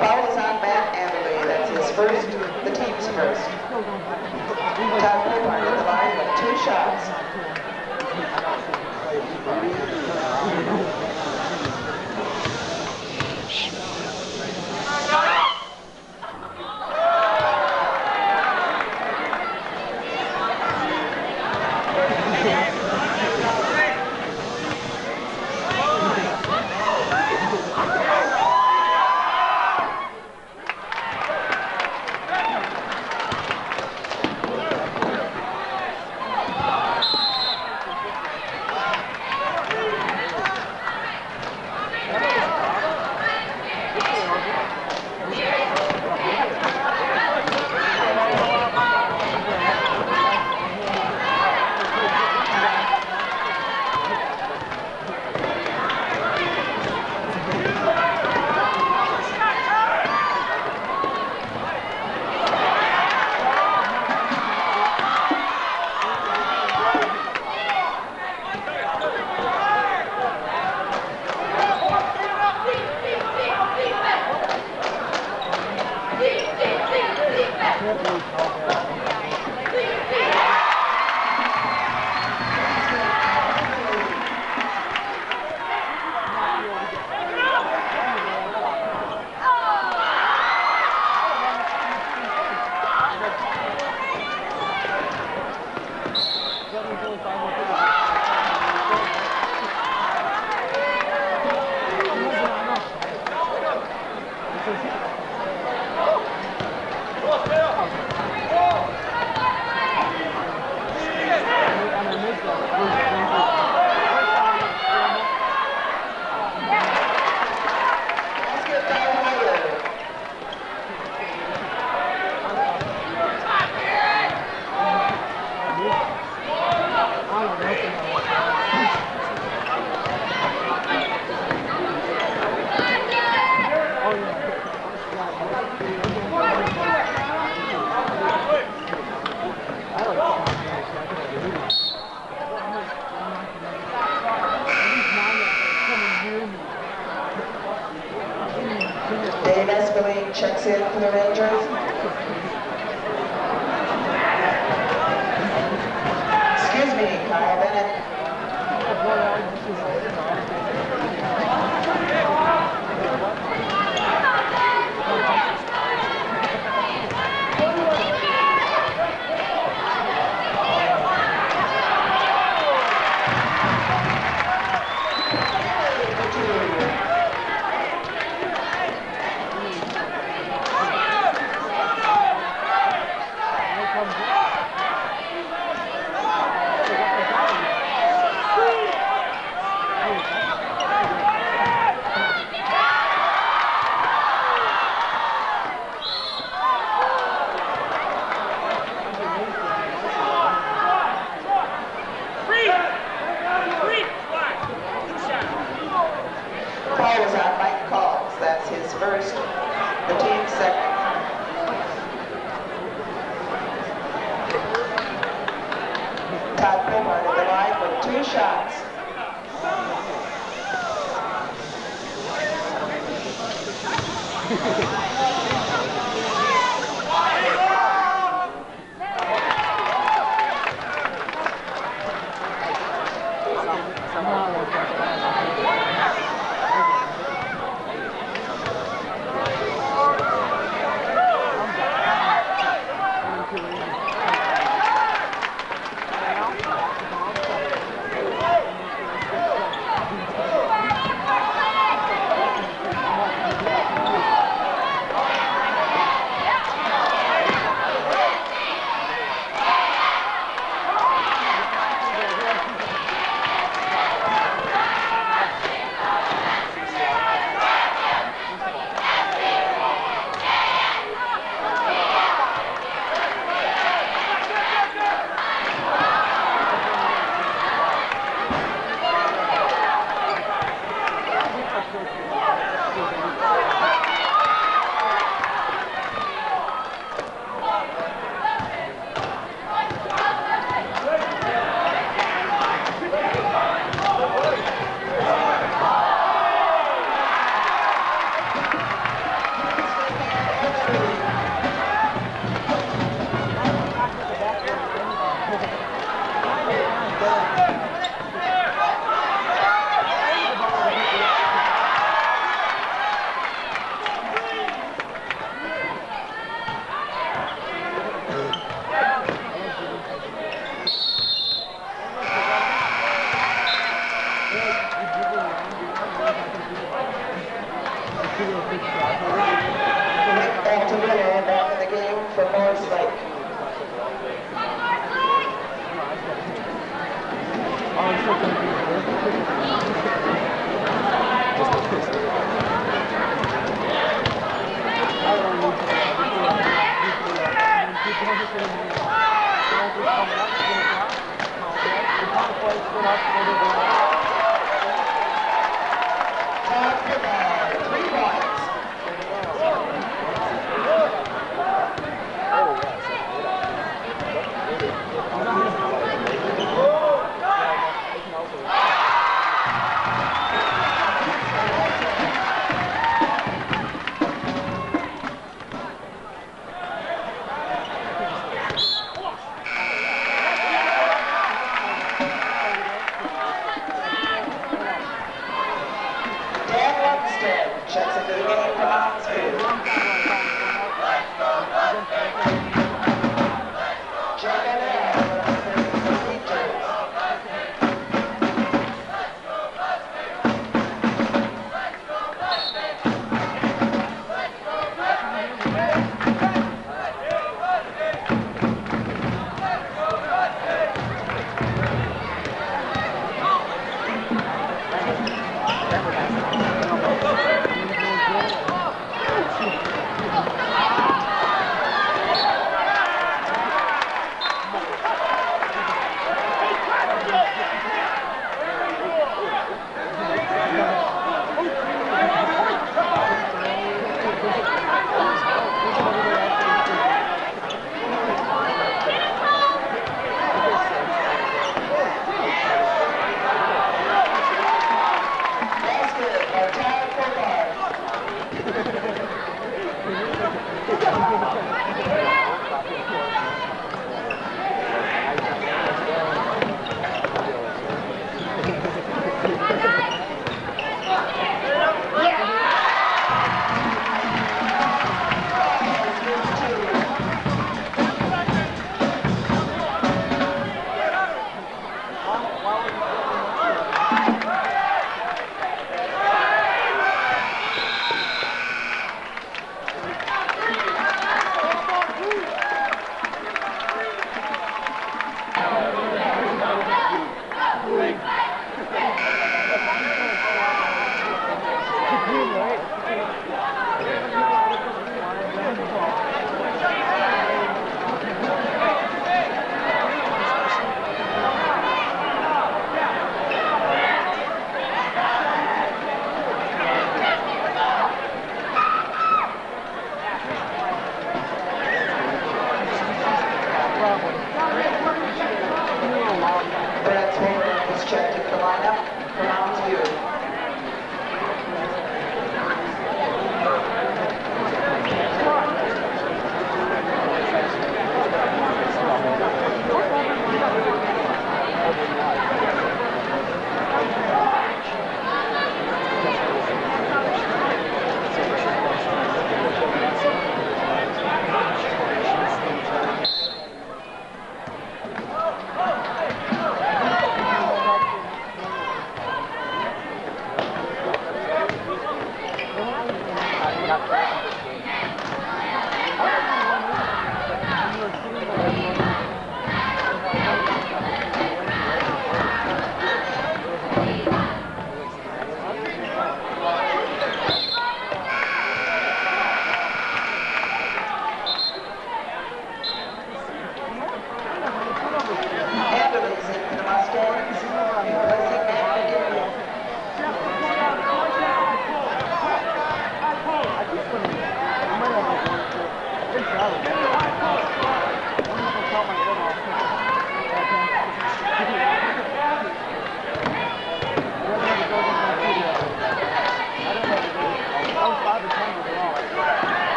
Foul is on Matt Adderley. That's his first, the team's first. checks in for the Rangers. Excuse me, Kyle Bennett. Paul was on Mike Calls. That's his first, the team's second. Todd Pilmart at the line with 2 shots. Altamilla back in the game for Morris Lake. Checks into the game for Mounds.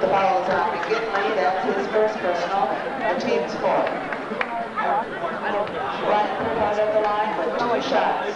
The foul is on McGinley. That's his first personal. The team's fourth. Ryan put out at the line with 2 shots.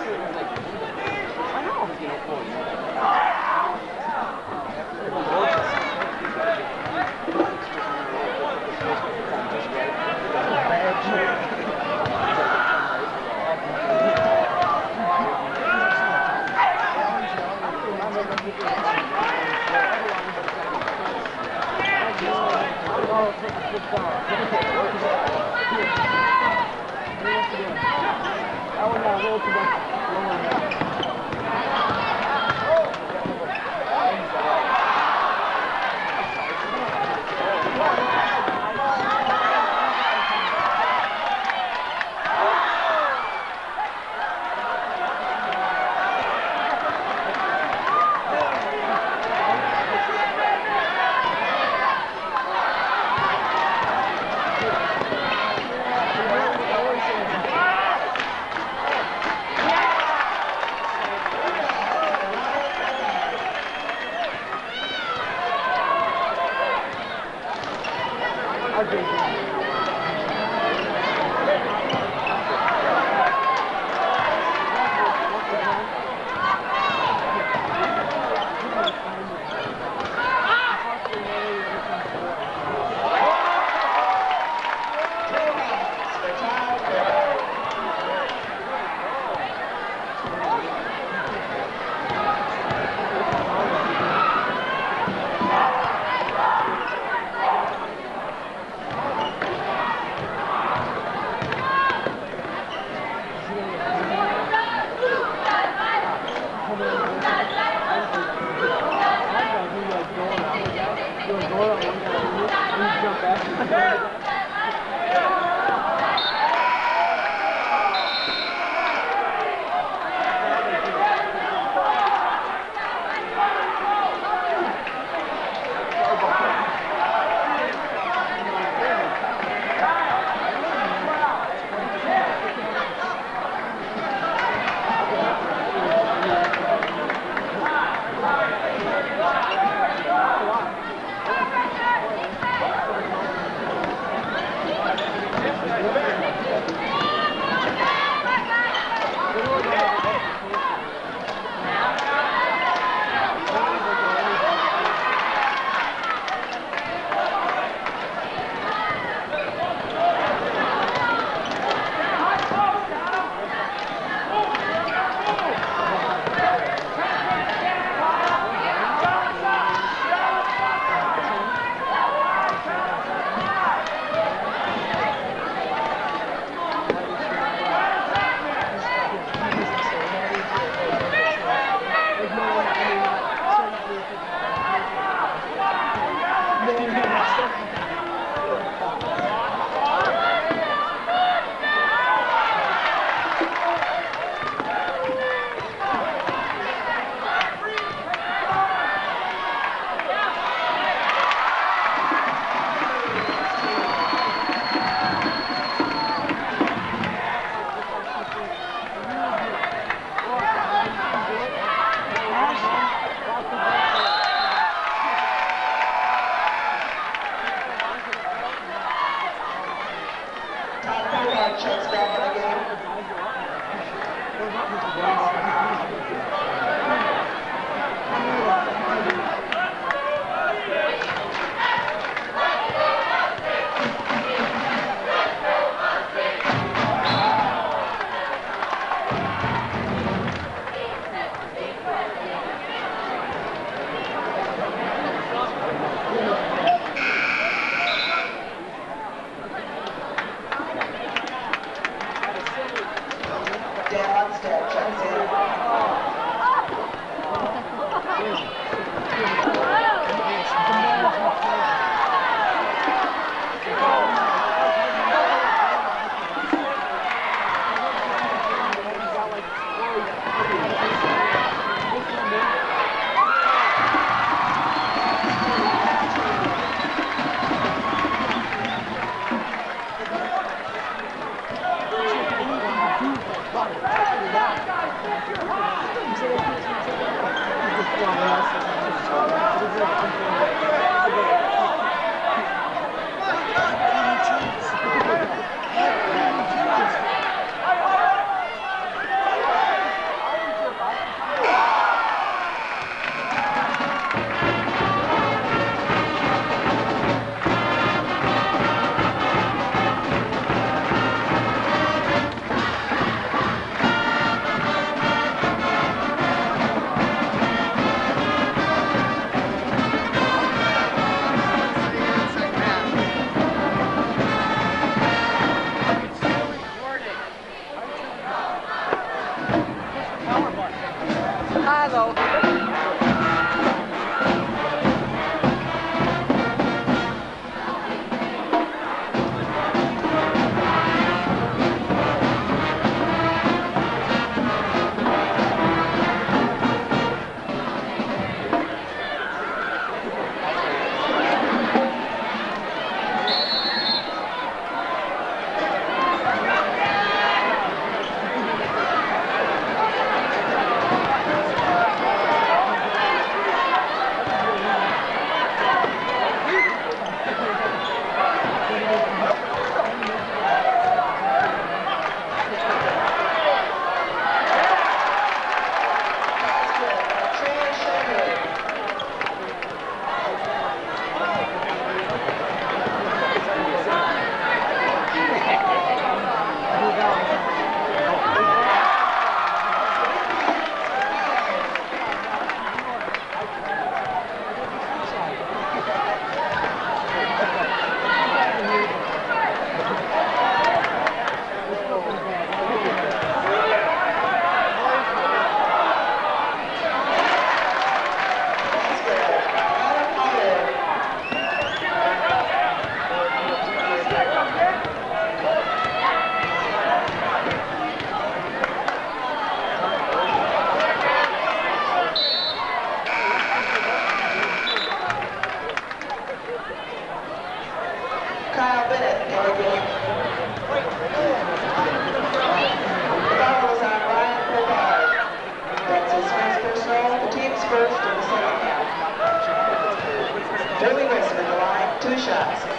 Billy Wilson at the line, 2 shots.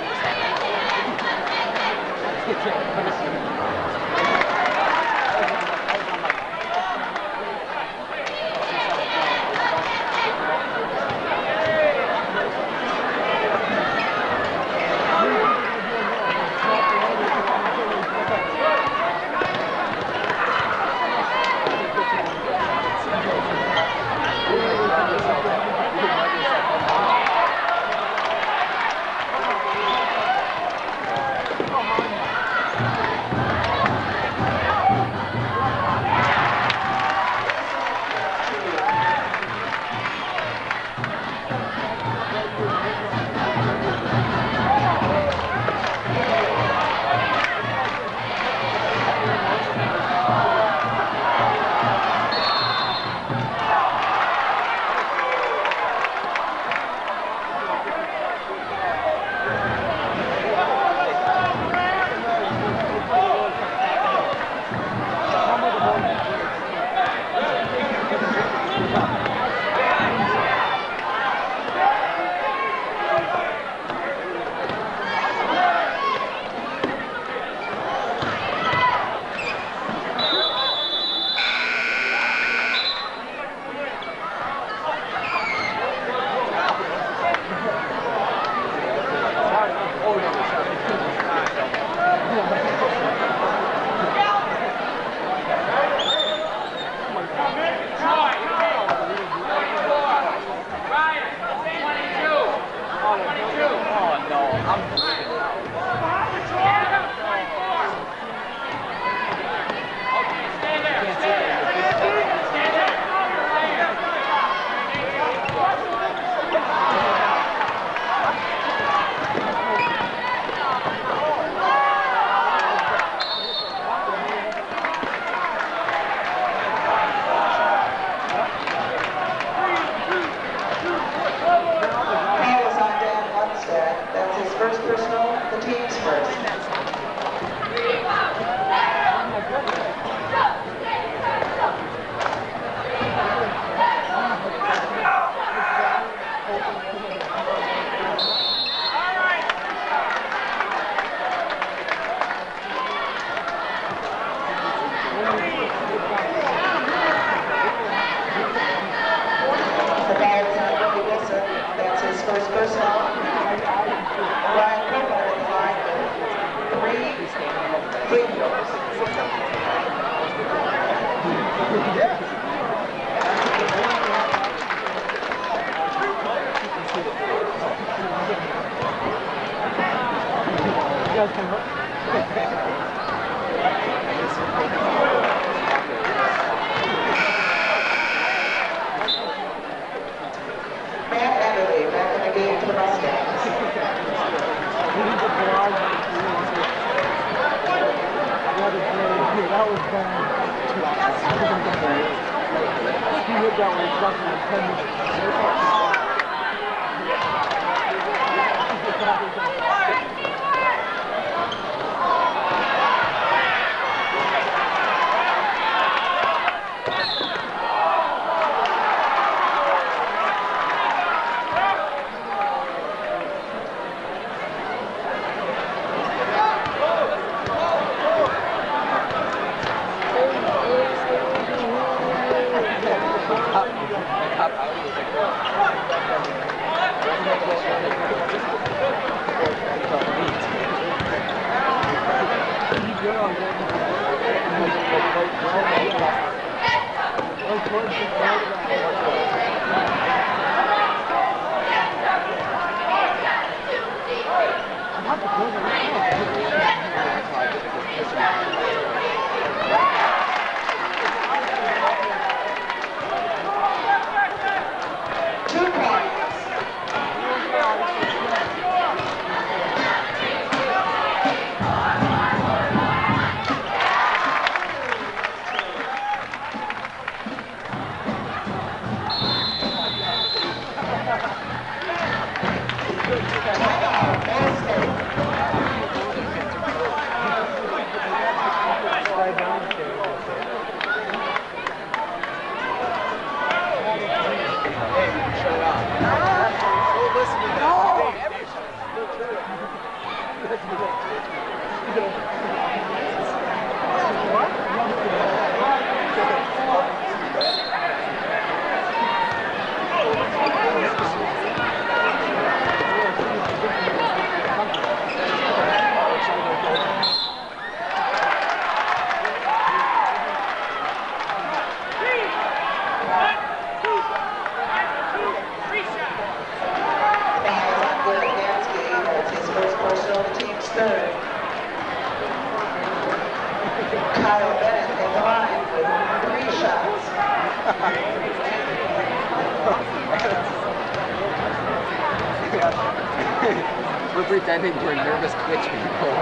We're pretending we're nervous Twitch people.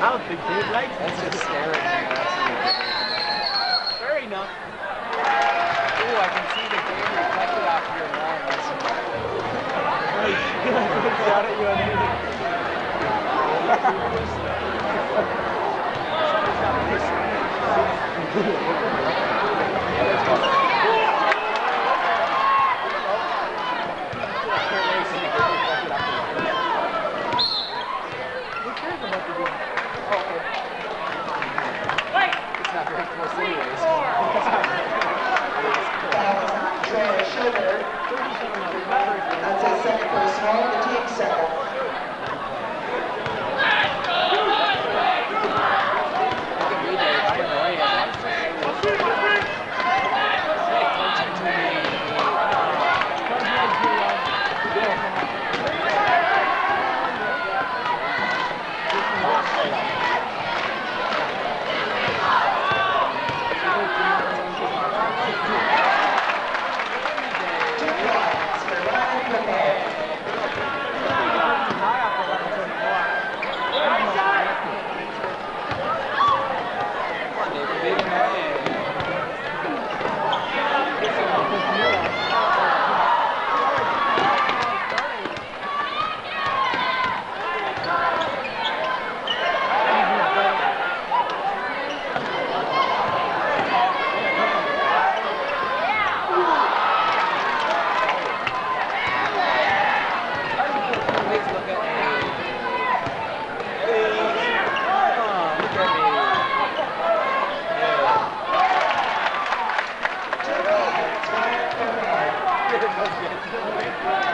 I don't think Dave likes it. That's just staring at us. Fair enough. Ooh, I can see the game reflected off your lens. Shout at you on It's not very close anyways. That's his second personal, the team second.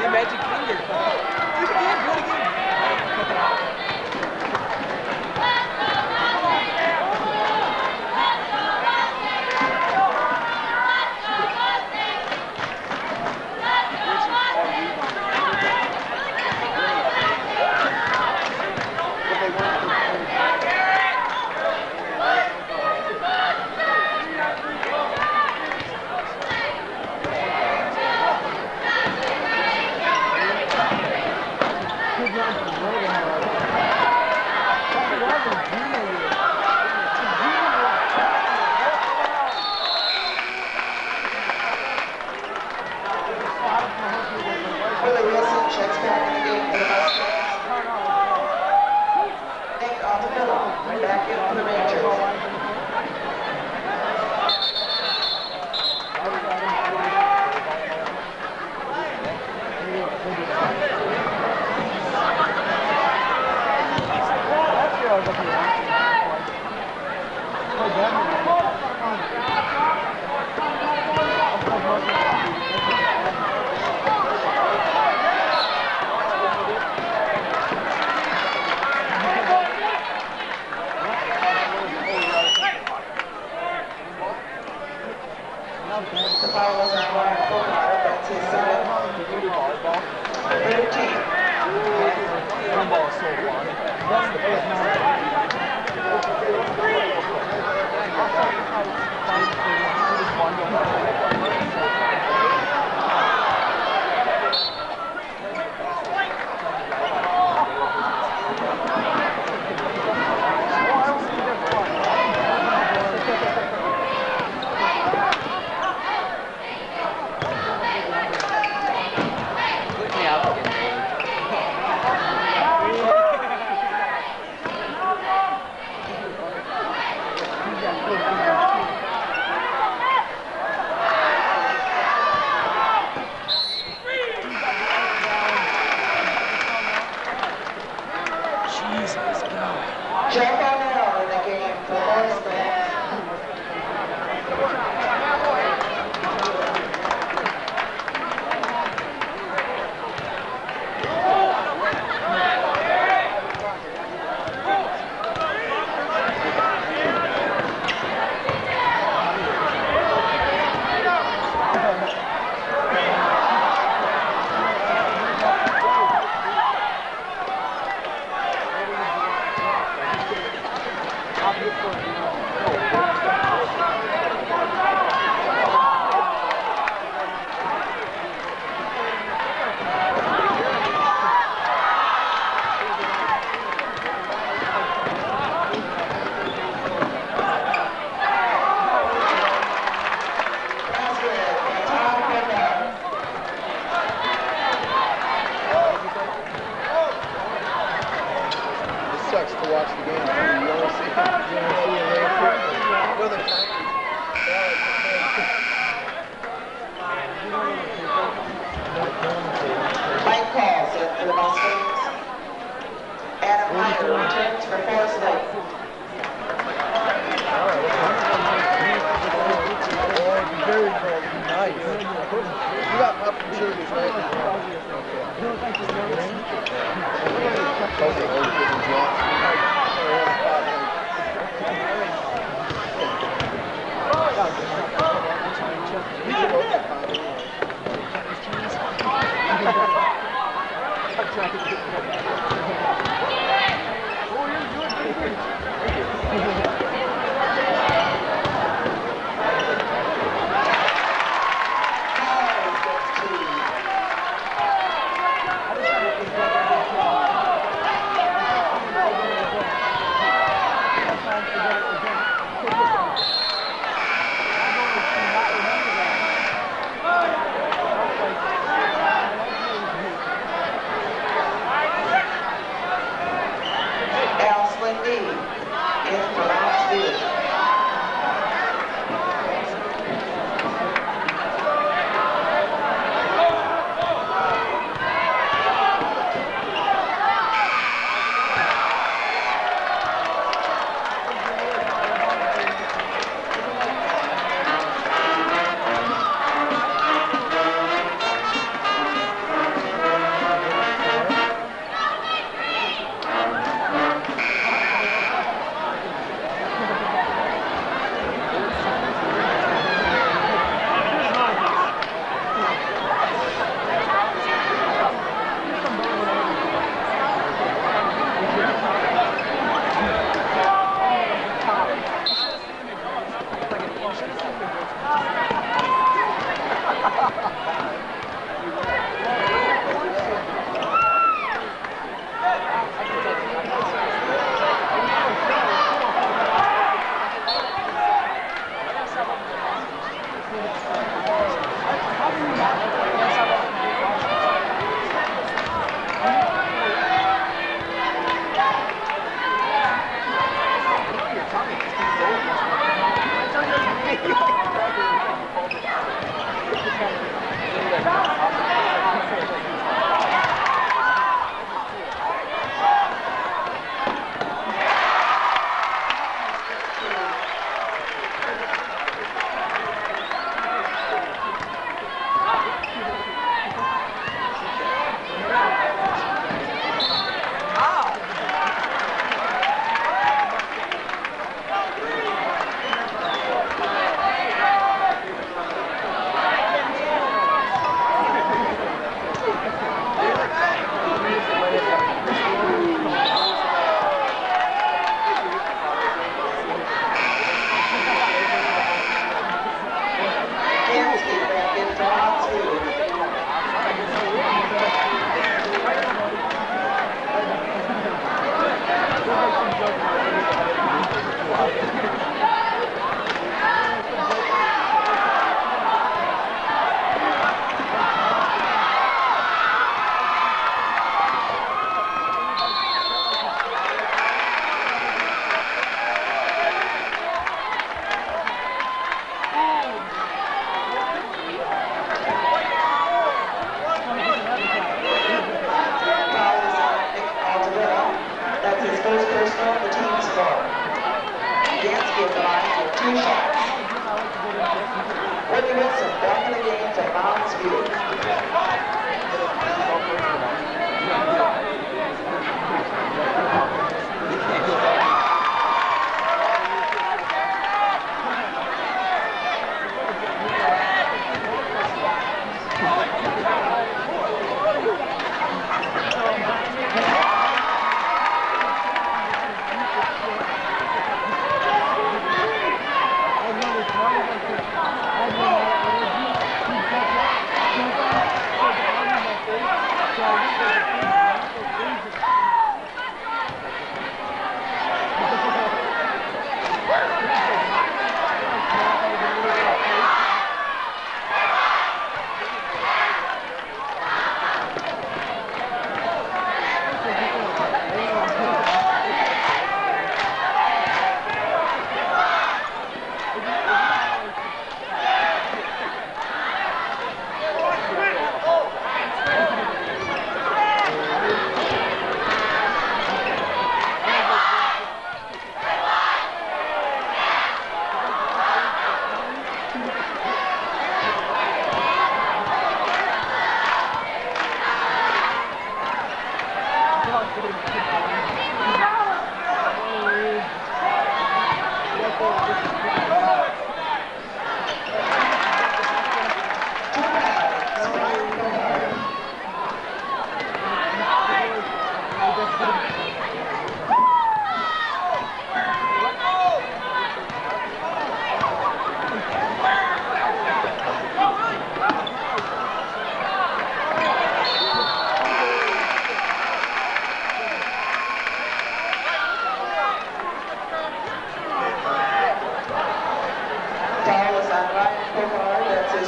The magic finger. Do it again, do it again. Checks back in the game for the Mustangs. Nick off the middle. Back in for the Rangers. The foul was on Ryan Colorado. That's his second. 13. One ball is so fun. That's the best Jump on out in the game for Mounds.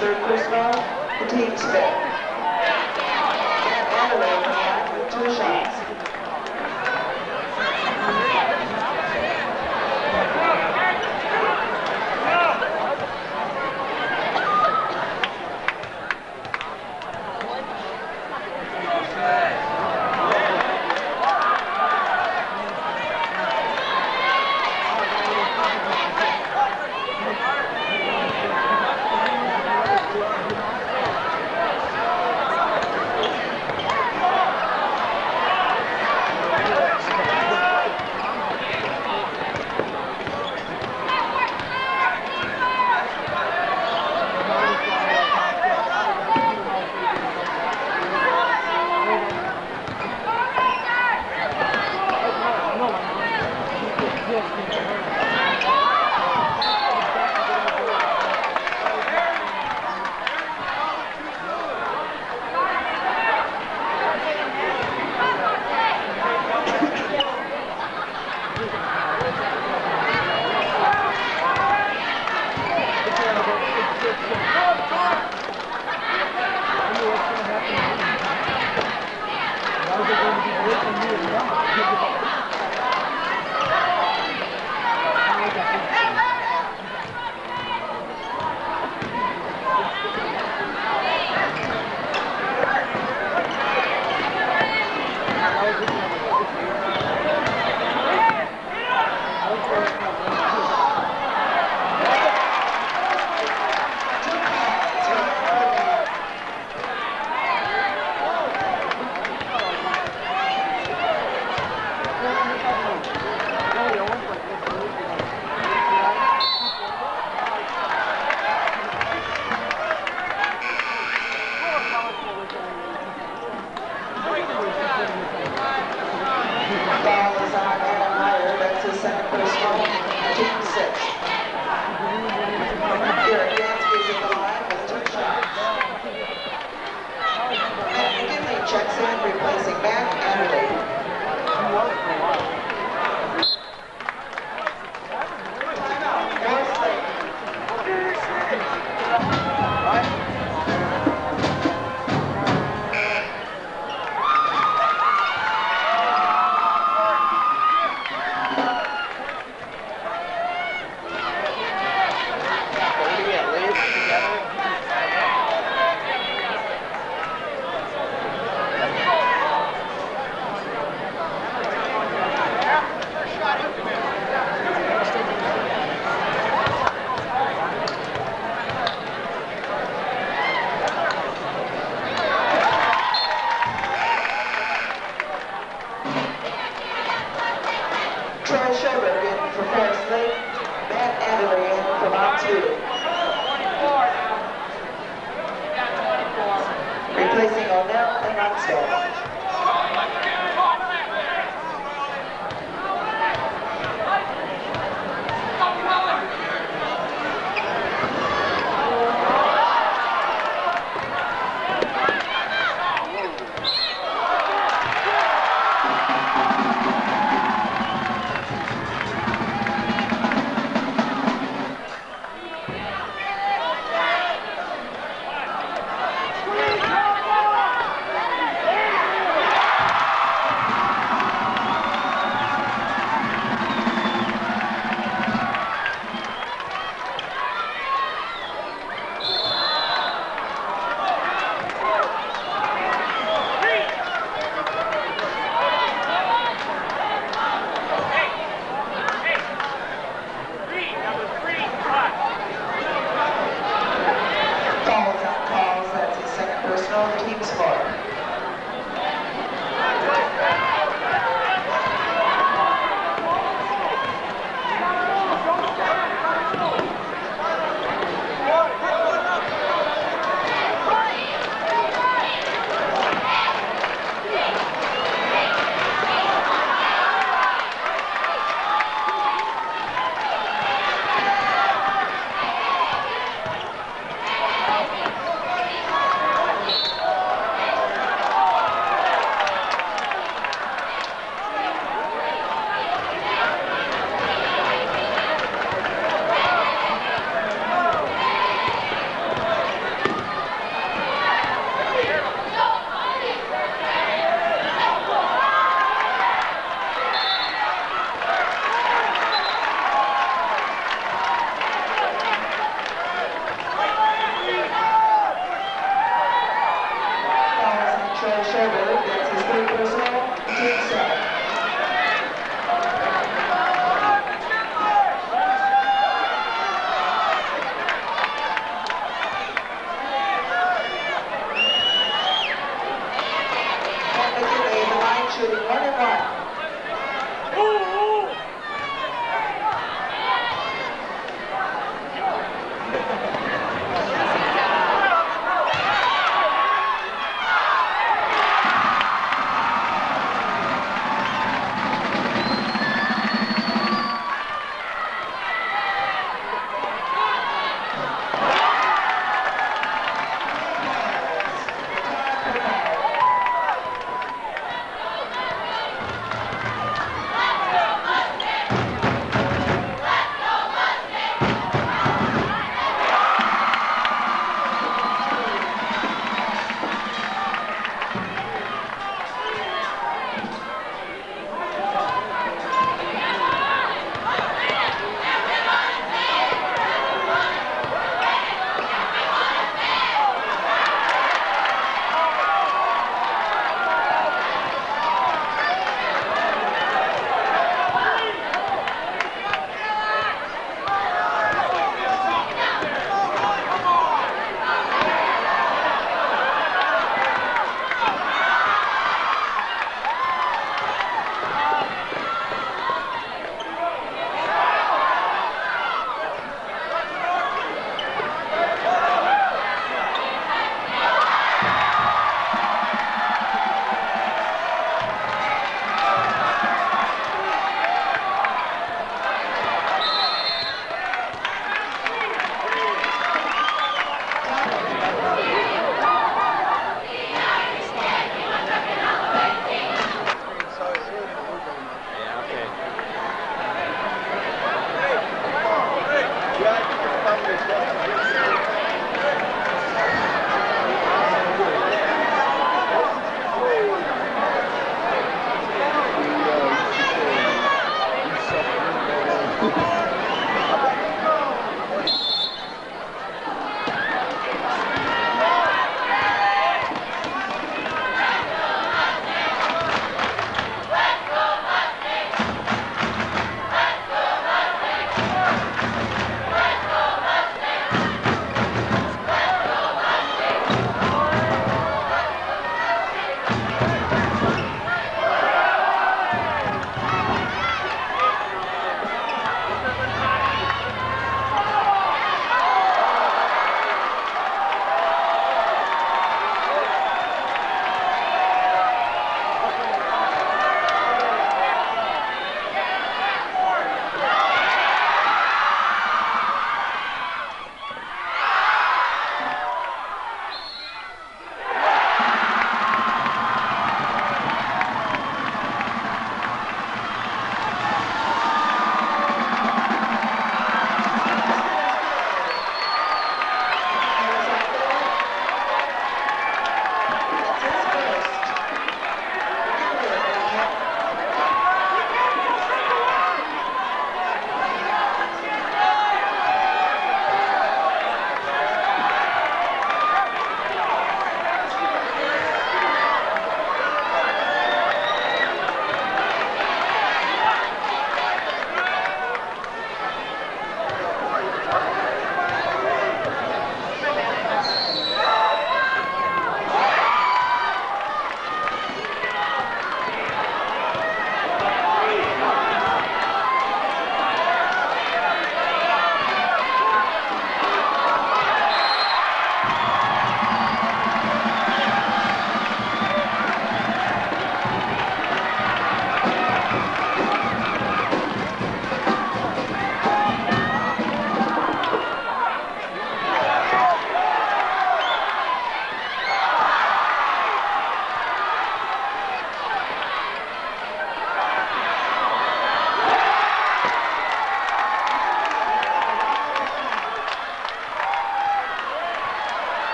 third personal, the team's fifth. Matt Adelaide from the line with 2 shots. Checks in, replacing Matt Adderley.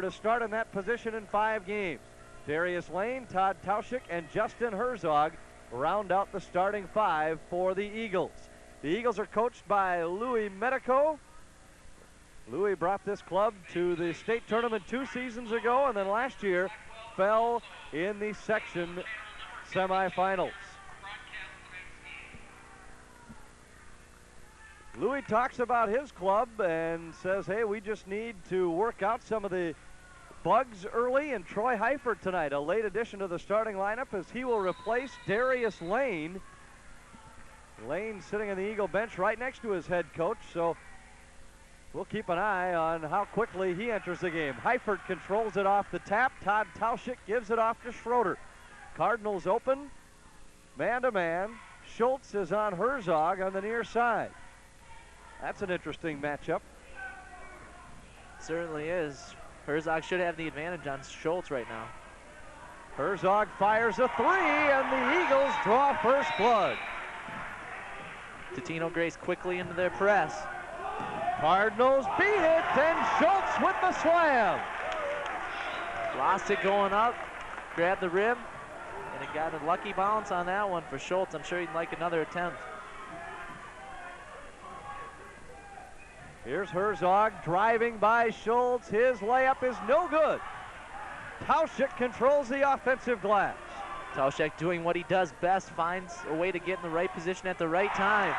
to start in that position in 5 games. Darius Lane, Todd Tauschik, and Justin Herzog round out the starting 5 for the Eagles. The Eagles are coached by Louis Medico. Louis brought this club to the state tournament 2 seasons ago, and then last year fell in the section semifinals. Louis talks about his club and says, hey, we just need to work out some of the bugs early, and Troy Heifert tonight, a late addition to the starting lineup, as he will replace Darius Lane. Lane sitting on the Eagle bench right next to his head coach, so we'll keep an eye on how quickly he enters the game. Heifert controls it off the tap. Todd Tauschik gives it off to Schroeder. Cardinals open, man-to-man. Schultz is on Herzog on the near side. That's an interesting matchup. Certainly is. Herzog should have the advantage on Schultz right now. Herzog fires a 3, and the Eagles draw first blood. Totino Grace quickly into their press. Cardinals beat it, and Schultz with the slam. Lost it going up, grabbed the rim, and it got a lucky bounce on that one for Schultz. I'm sure he'd like another attempt. Here's Herzog driving by Schultz. His layup is no good. Tauschik controls the offensive glass. Tauschik doing what he does best, finds a way to get in the right position at the right time.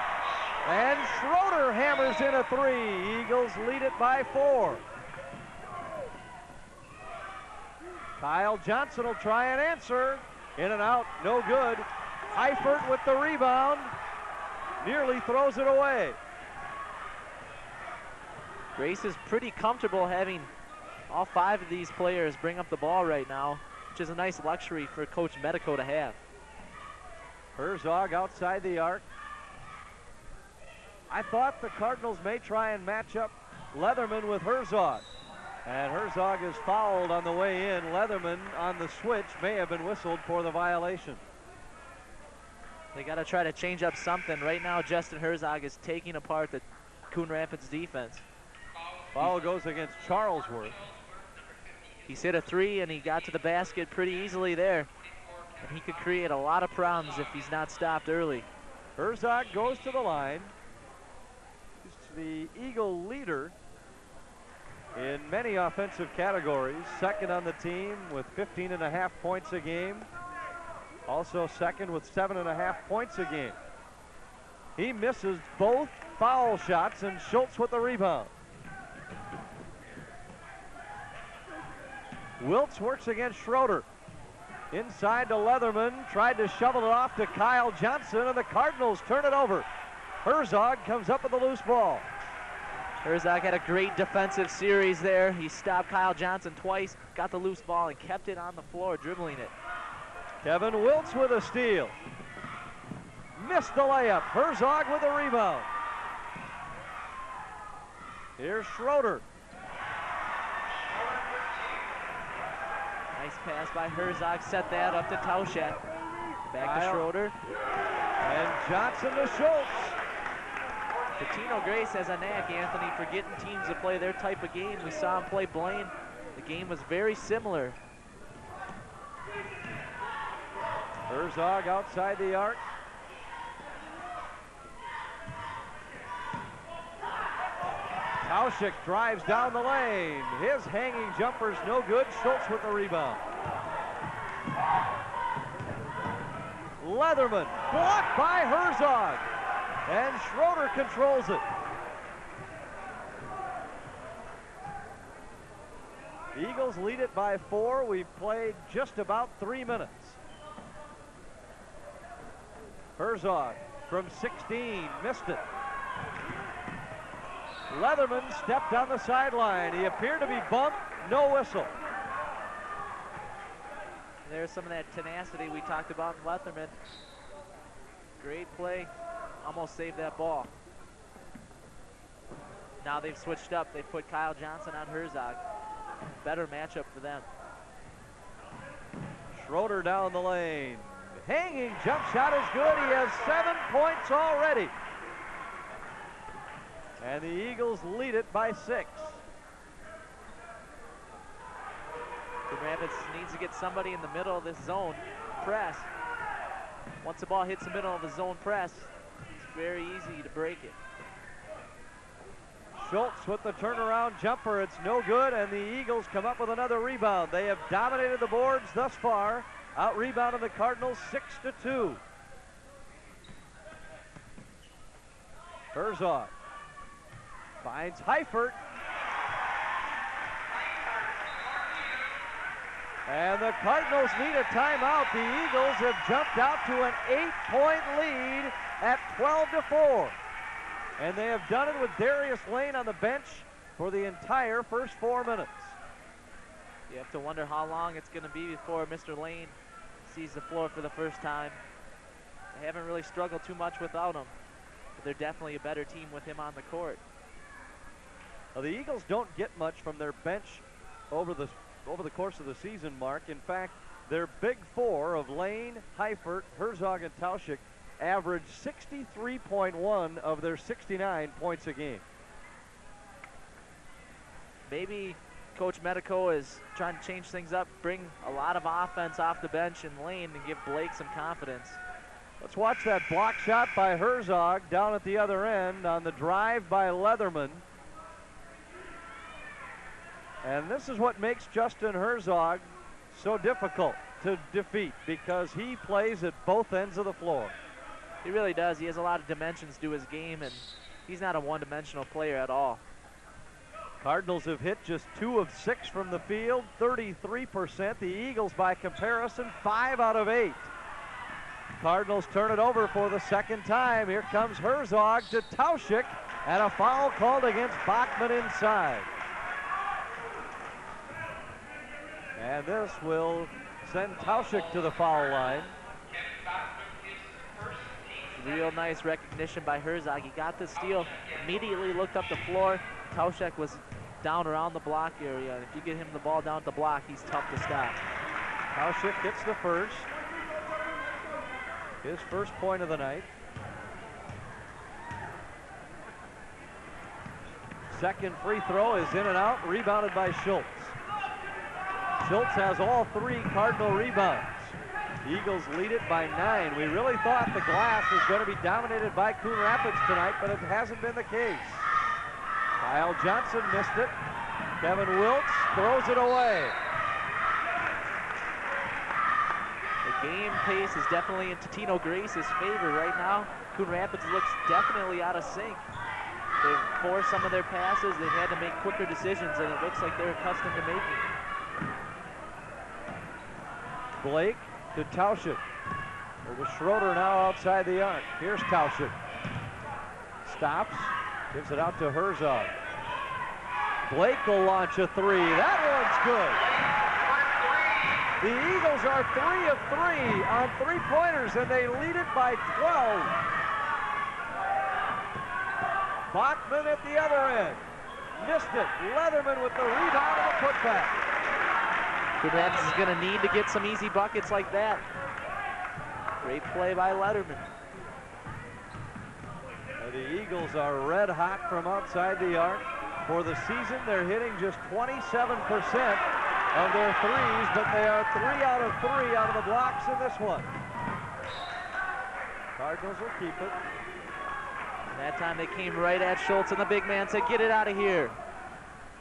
And Schroeder hammers in a 3. Eagles lead it by 4. Kyle Johnson will try and answer. In and out, no good. Heifert with the rebound. Nearly throws it away. Grace is pretty comfortable having all 5 of these players bring up the ball right now, which is a nice luxury for Coach Medico to have. Herzog outside the arc. I thought the Cardinals may try and match up Leatherman with Herzog. And Herzog is fouled on the way in. Leatherman on the switch may have been whistled for the violation. They got to try to change up something. Right now, Justin Herzog is taking apart the Coon Rapids defense. Foul goes against Charlesworth. He's hit a 3, and he got to the basket pretty easily there. And he could create a lot of problems if he's not stopped early. Herzog goes to the line. He's the Eagle leader in many offensive categories. Second on the team with 15.5 points a game. Also second with 7.5 points a game. He misses both foul shots, and Schultz with the rebound. Wiltz works against Schroeder. Inside to Leatherman, tried to shovel it off to Kyle Johnson, and the Cardinals turn it over. Herzog comes up with the loose ball. Herzog had a great defensive series there. He stopped Kyle Johnson twice, got the loose ball, and kept it on the floor, dribbling it. Kevin Wiltz with a steal. Missed the layup. Herzog with a rebound. Here's Schroeder. Nice pass by Herzog, set that up to Tauschik. Back to Schroeder. And Johnson to Schultz. Totino Grace has a knack, Anthony, for getting teams to play their type of game. We saw him play Blaine. The game was very similar. Herzog outside the arc. Tauschik drives down the lane. His hanging jumper's no good. Schultz with the rebound. Leatherman blocked by Herzog. And Schroeder controls it. The Eagles lead it by 4. We've played just about 3 minutes. Herzog from 16, missed it. Leatherman stepped on the sideline. He appeared to be bumped, no whistle. There's some of that tenacity we talked about in Leatherman. Great play, almost saved that ball. Now they've switched up. They put Kyle Johnson on Herzog. Better matchup for them. Schroeder down the lane. Hanging jump shot is good. He has 7 points already. And the Eagles lead it by 6. Rapids needs to get somebody in the middle of this zone press. Once the ball hits the middle of the zone press, it's very easy to break it. Schultz with the turnaround jumper. It's no good, and the Eagles come up with another rebound. They have dominated the boards thus far, out-rebounded the Cardinals 6-2. Herzog finds Heifert. And the Cardinals need a timeout. The Eagles have jumped out to an 8-point lead at 12-4. And they have done it with Darius Lane on the bench for the entire first 4 minutes. You have to wonder how long it's going to be before Mr. Lane sees the floor for the first time. They haven't really struggled too much without him, but they're definitely a better team with him on the court. Well, the Eagles don't get much from their bench over the course of the season, Mark. In fact, their big four of Lane, Heifert, Herzog, and Tauschik average 63.1 of their 69 points a game. Maybe Coach Medico is trying to change things up, bring a lot of offense off the bench in Lane and give Blake some confidence. Let's watch that block shot by Herzog down at the other end on the drive by Leatherman. And this is what makes Justin Herzog so difficult to defeat, because he plays at both ends of the floor. He really does. He has a lot of dimensions to his game, and he's not a one-dimensional player at all. Cardinals have hit just 2 of 6 from the field, 33%. The Eagles, by comparison, 5 out of 8. Cardinals turn it over for the second time. Here comes Herzog to Tauschik, and a foul called against Bachman inside. And this will send Tauschik to the foul line. Real nice recognition by Herzog. He got the steal, immediately looked up the floor. Tauschik was down around the block area. If you get him the ball down at the block, he's tough to stop. Tauschik gets the first. His first point of the night. Second free throw is in and out, rebounded by Schultz. Schultz has all 3 Cardinal rebounds. The Eagles lead it by 9. We really thought the glass was going to be dominated by Coon Rapids tonight, but it hasn't been the case. Kyle Johnson missed it. Kevin Wiltz throws it away. The game pace is definitely in Totino Grace's favor right now. Coon Rapids looks definitely out of sync. They've forced some of their passes. They've had to make quicker decisions, and it looks like they're accustomed to making. Blake to Tauschik. There's Schroeder now outside the arc. Here's Tauschik. Stops. Gives it out to Herzog. Blake will launch a 3. That one's good. The Eagles are 3 of 3 on 3-pointers, and they lead it by 12. Bachman at the other end. Missed it. Leatherman with the rebound and the putback. Coon Rapids is going to need to get some easy buckets like that. Great play by Leatherman. The Eagles are red hot from outside the arc. For the season, they're hitting just 27% of their threes, but they are 3 out of 3 out of the blocks in this one. Cardinals will keep it. That time they came right at Schultz, and the big man said, "Get it out of here."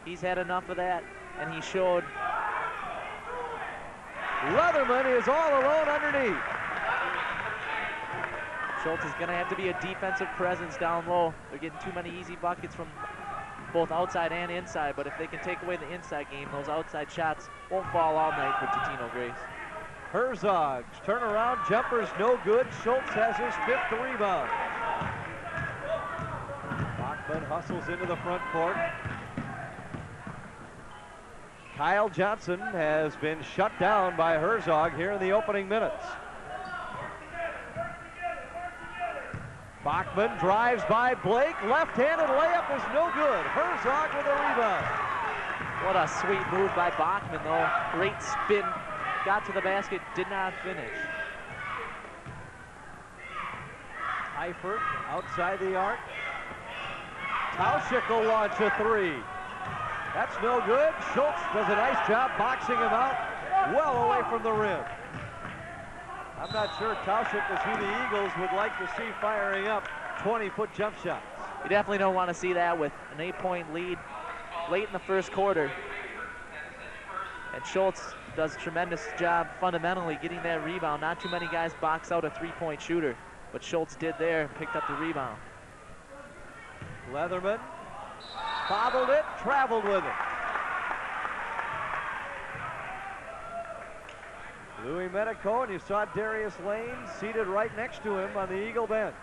He's had enough of that, and he showed. Leatherman is all alone underneath. Schultz is going to have to be a defensive presence down low. They're getting too many easy buckets from both outside and inside, but if they can take away the inside game, those outside shots won't fall all night for Totino Grace. Herzog's turnaround jumper's no good. Schultz has his 5th rebound. Bachman hustles into the front court. Kyle Johnson has been shut down by Herzog here in the opening minutes. Bachman drives by Blake. Left-handed layup is no good. Herzog with a rebound. What a sweet move by Bachman, though. Great spin. Got to the basket, did not finish. Heifert outside the arc. Tauschik will launch a 3. That's no good. Schultz does a nice job boxing him out. well away from the rim. I'm not sure Tauschik is who the Eagles would like to see firing up 20-foot jump shots. You definitely don't want to see that with an 8-point lead late in the first quarter. And Schultz does a tremendous job fundamentally getting that rebound. Not too many guys box out a 3-point shooter, but Schultz did there, picked up the rebound. Leatherman bobbled it, traveled with it. Louis Medico, and you saw Darius Lane seated right next to him on the Eagle bench.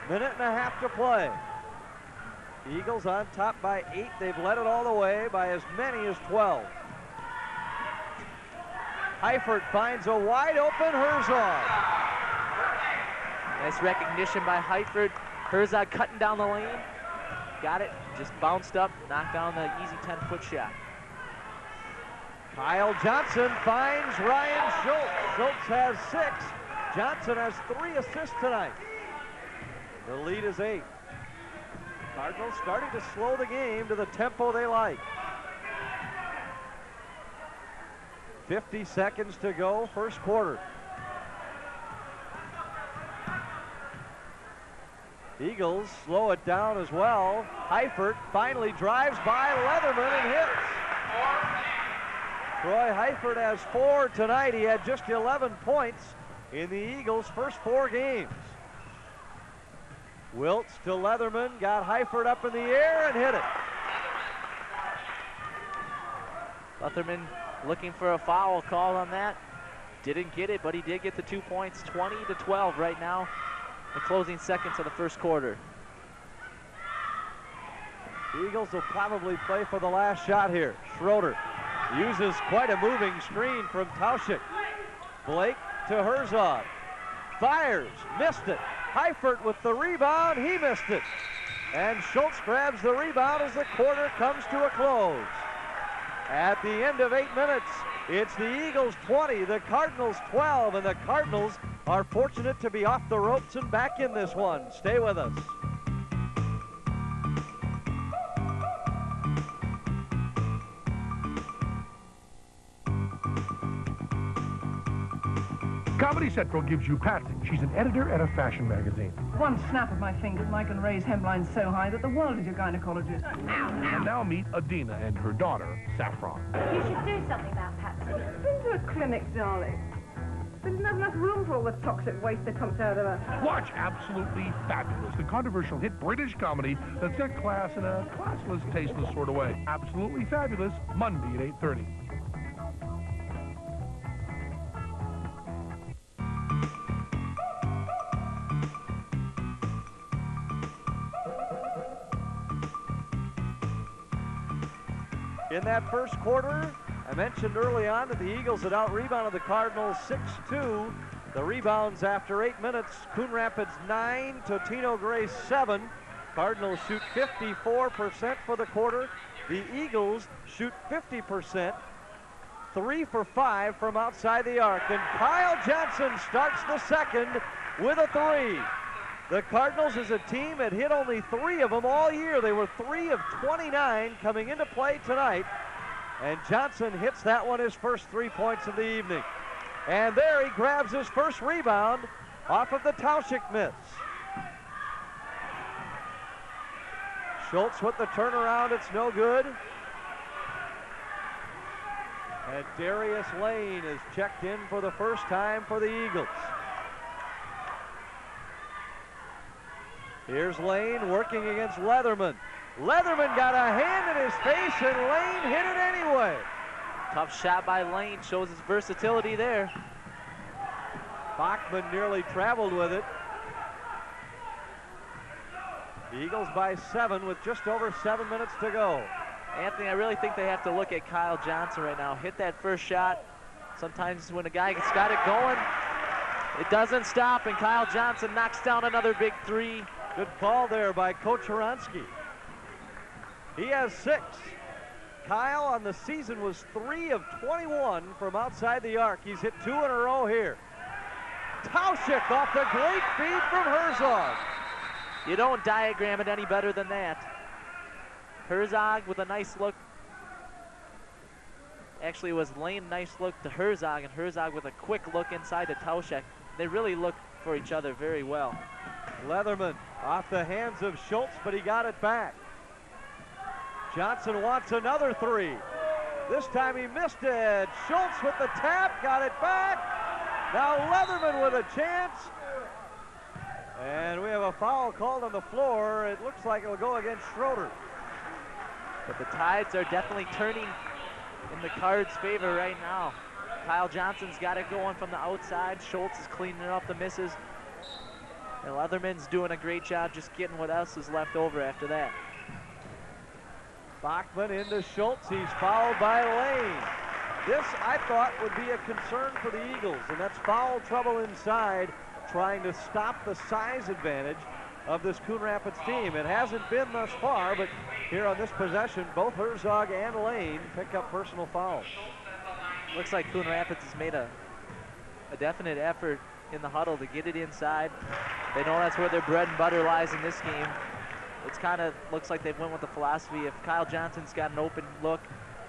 Minute and a half to play. Eagles on top by 8. They've led it all the way by as many as 12. Heifert finds a wide open Herzog. Nice recognition by Heifert. Herzog cutting down the lane. Got it, just bounced up, knocked down the easy 10-foot shot. Kyle Johnson finds Ryan Schultz. Schultz has 6. Johnson has 3 assists tonight. The lead is 8. Cardinals starting to slow the game to the tempo they like. 50 seconds to go, first quarter. Eagles slow it down as well. Heifert finally drives by Leatherman and hits. Troy Heifert has 4 tonight. He had just 11 points in the Eagles' first 4 games. Wiltz to Leatherman, got Heifert up in the air and hit it. Leatherman looking for a foul call on that. Didn't get it, but he did get the 2 points, 20-12 right now. The closing seconds of the first quarter. The Eagles will probably play for the last shot here. Schroeder uses quite a moving screen from Tauschik. Blake to Herzog. Fires, missed it. Heifert with the rebound, he missed it. And Schultz grabs the rebound as the quarter comes to a close. At the end of 8 minutes, it's the Eagles 20, the Cardinals 12, and the Cardinals are fortunate to be off the ropes and back in this one. Stay with us. Comedy Central gives you Patsy. She's an editor at a fashion magazine. One snap of my fingers and I can raise hemlines so high that the world is your gynecologist. And now meet Adina and her daughter, Saffron. You should do something about Patsy. Been to a clinic, darling. There isn't enough room for all the toxic waste that comes out of her. Watch Absolutely Fabulous, the controversial hit British comedy that's got class in a classless, tasteless sort of way. Absolutely Fabulous, Monday at 8:30. In that first quarter, I mentioned early on that the Eagles had out-rebounded the Cardinals 6-2. The rebounds after 8 minutes, Coon Rapids 9, Totino Gray 7. Cardinals shoot 54% for the quarter. The Eagles shoot 50%, 3 for 5 from outside the arc. And Kyle Johnson starts the second with a 3. The Cardinals as a team had hit only 3 of them all year. They were 3 of 29 coming into play tonight. And Johnson hits that one, his first 3 points of the evening. And there he grabs his first rebound off of the Tauschik miss. Schultz with the turnaround, it's no good. And Darius Lane is checked in for the first time for the Eagles. Here's Lane working against Leatherman. Leatherman got a hand in his face and Lane hit it anyway. Tough shot by Lane, shows his versatility there. Bachman nearly traveled with it. The Eagles by 7 with just over 7 minutes to go. Anthony, I really think they have to look at Kyle Johnson right now. Hit that first shot. Sometimes when a guy's got it going, it doesn't stop, and Kyle Johnson knocks down another big 3. Good call there by Coach Horonsky. He has 6. Kyle on the season was 3 of 21 from outside the arc. He's hit 2 in a row here. Tauschik off the great feed from Herzog. You don't diagram it any better than that. Herzog with a nice look actually was Lane, nice look to Herzog, and Herzog with a quick look inside to Tauschek. They really look for each other very well. Leatherman off the hands of Schultz, but he got it back. Johnson wants another three. This time he missed it. Schultz with the tap, got it back. Now Leatherman with a chance. And we have a foul called on the floor. It looks like it'll go against Schroeder. But the tides are definitely turning in the Cards' favor right now. Kyle Johnson's got it going from the outside. Schultz is cleaning up the misses. And Leatherman's doing a great job just getting what else is left over after that. Bachman into Schultz. He's fouled by Lane. This, I thought, would be a concern for the Eagles, and that's foul trouble inside, trying to stop the size advantage of this Coon Rapids team. It hasn't been thus far, but here on this possession, both Herzog and Lane pick up personal fouls. Looks like Coon Rapids has made a definite effort in the huddle to get it inside. They know that's where their bread and butter lies in this game. It's kind of looks like they've went with the philosophy, if Kyle Johnson's got an open look,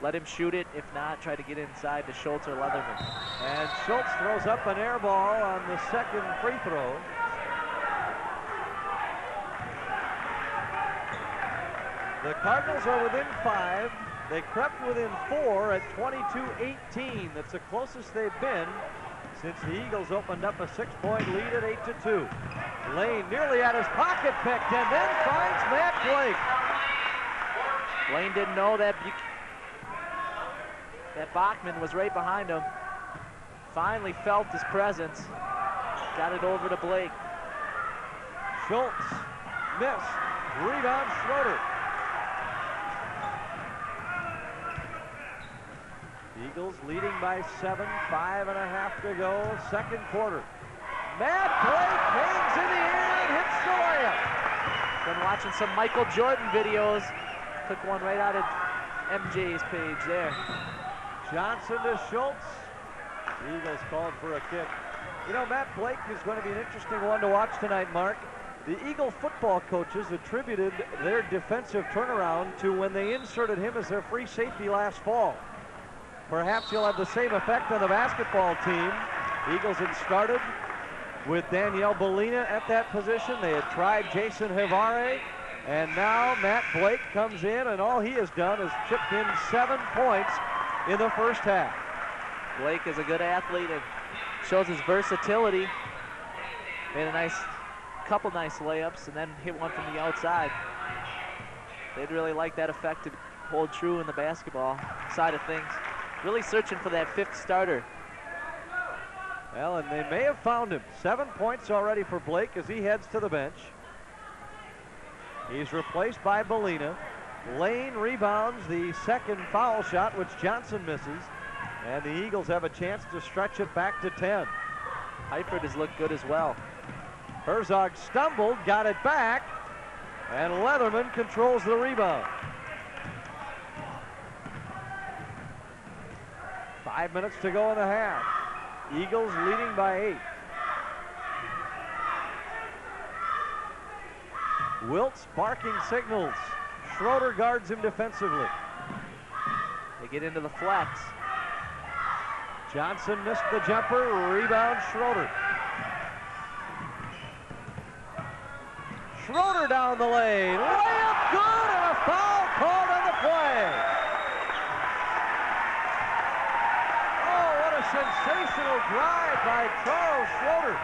let him shoot it. If not, try to get inside to Schultz or Leatherman. And Schultz throws up an air ball on the second free throw. The Cardinals are within 5. They crept within 4 at 22-18. That's the closest they've been since the Eagles opened up a 6-point lead at 8-2. Lane nearly had his pocket picked and then finds Matt Blake. Lane didn't know that Bachman was right behind him. Finally felt his presence. Got it over to Blake. Schultz missed. Rebound Schroeder. Eagles leading by 7, 5.5 to go, second quarter. Matt Blake hangs in the air and hits the layup. Been watching some Michael Jordan videos. Took one right out of MJ's page there. Johnson to Schultz. The Eagles called for a kick. You know, Matt Blake is going to be an interesting one to watch tonight, Mark. The Eagle football coaches attributed their defensive turnaround to when they inserted him as their free safety last fall. Perhaps he'll have the same effect on the basketball team. The Eagles had started with Danielle Bellina at that position. They had tried Jason Havare, and now Matt Blake comes in, and all he has done is chipped in 7 points in the first half. Blake is a good athlete and shows his versatility. Made a couple nice layups and then hit one from the outside. They'd really like that effect to hold true in the basketball side of things. Really searching for that 5th starter. Well, and they may have found him. 7 points already for Blake as he heads to the bench. He's replaced by Bellina. Lane rebounds the second foul shot, which Johnson misses. And the Eagles have a chance to stretch it back to 10. Heifert has looked good as well. Herzog stumbled, got it back, and Leatherman controls the rebound. 5 minutes to go in the half. Eagles leading by 8. Wiltz barking signals. Schroeder guards him defensively. They get into the flex. Johnson missed the jumper. Rebound Schroeder. Schroeder down the lane. Layup good and a foul called on the play. Oh, what a sensational drive by Charles Schroeder.